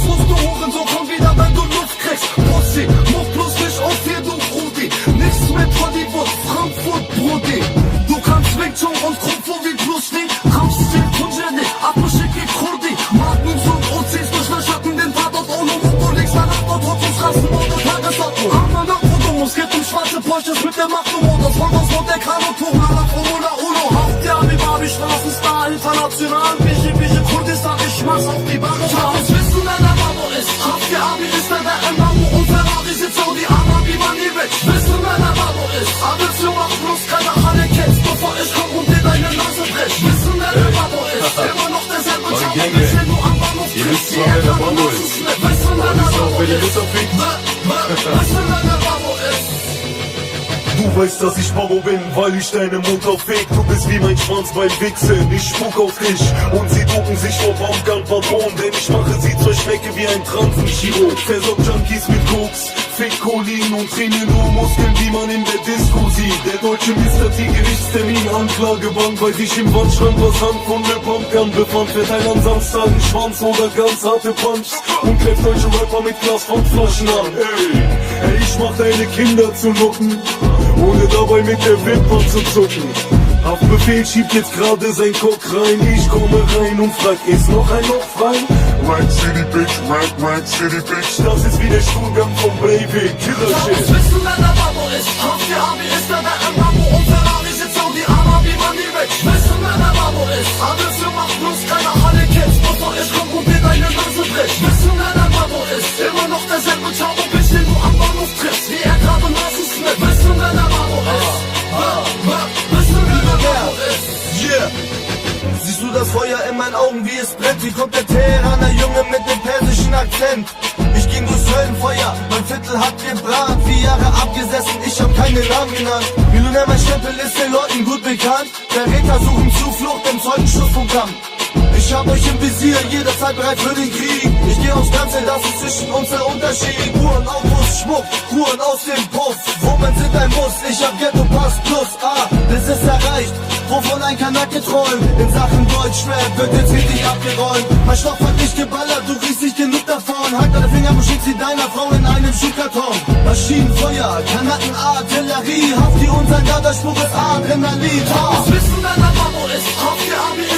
musst du holen, so komm wieder, wenn du Luft kriegst. Pussy, mach bloß nicht auf hier, du Brudi. Nichts mit Hollywood, Frankfurt, Brudi. Du kannst Wing Chun und Kung Fu wie Bruce Lee. Kampfstil, Punjani, Abmuschik wie Kurdi. Magnums und OCs durch den Schatten, den Tatort ohne Moto. Links nach Antwort, Straßen und Tagesauto. Arme nach Fotomos, geht um schwarze Porsches mit der Macht-Modus. Von aus Monte Carlo, Tour, la Formula Uno. Haft ja, wie Barbie, Straßenstar, international. Bische, Kurdistan, ich mach's auf die Bahn. Chaos, wissen, wer der Babo ist. Haft ja, wie ist der Mbamu und Ferrari sitzt Saudi Arabi, Maniewicz. Wissen, wer der Babo ist. Abends, du machst bloß keine Halle kennst, bevor ich komm und dir deine Nase brech. Wissen, wer der Babo ist. Immer noch derselbe Job, bis wenn du am Bahnhof triffst. Die Erde und das ist mit. Wissen, wer der Babo ist. Wissen, wer der Babo ist. Du weißt, dass ich Babo bin, weil ich deine Mutter fick. Du bist wie mein Schwanz beim Wichsen, ich spuck auf dich. Und sie ducken sich vor Pumpgun-Patronen, denn ich mache sie zur Schnecke wie ein Transenchirurg. Versorgt Junkies mit Koks, fick Cholin und trainiere nur Muskeln, die man in der Disco sieht. Der deutsche Mr. T Gerichtstermin, Anklagebank, weil sich im Wandschrank was handvolle Pumpgun befand. Verteilt an Samstagen Schwanz oder ganz harte Punchs und kläfft deutsche Rapper mit Glas von Flaschen an. Ey, ich mach deine Kinder zu Nutten, ohne dabei mit der Wimper zu zucken. Haftbefehl schiebt jetzt gerade sein Cock rein. Ich komme rein und frag, ist noch ein Loch frei? Rack City Bitch, Rack City Bitch. Das ist wie der Stuhlgang vom Breivik, Killer-Shit. Wissen, wer der Babo ist. Haft ja, wie ist der Mbamu und Ferrari sitzt Saudi Arabi, Maniewicz. Wissen, wer der Babo ist. Alles für macht bloß keine Halle kennst, bevor ich komm und dir deine Nase brech. Wissen, wer der Babo ist. Immer noch derselbe Chavo, bis den du am Bahnhof triffst. Wie er gerade Nasenschnitt. Wissen, wer der Babo ist. Wissen, wer der Babo ist. Yeah. Siehst du das Feuer in meinen Augen, wie es brennt? Wie kommt der Teheraner Junge mit dem persischen Akzent? Ich ging durchs Höllenfeuer, mein Viertel hat gebrannt. 4 Jahre abgesessen, ich hab keinen Namen genannt. Millionär, mein Stempel ist den Leuten gut bekannt. Verräter suchen Zuflucht im Zeugenschussprogramm. Ich hab euch im Visier, jederzeit bereit für den Krieg. Ich geh aufs Ganze, das ist zwischen uns der Unterschied. Uhren, Autos, Schmuck, Uhren aus dem Puff. Women sind ein Muss, ich hab Ghetto-Pass plus das ist erreicht, wovon ein Kanake träumt. In Sachen Deutschrap wird jetzt richtig abgeräumt. Mein Stoff hat nicht geballert, du kriegst nicht genug davon. Halt deine Finger und schick sie deiner Frau in einem Schuhkarton. Maschinenfeuer, Kanaken, Artillerie. Hafti, unser Garderspruch ist Adrenalin. Wissen, wer der Babo ist. Haft ja, wie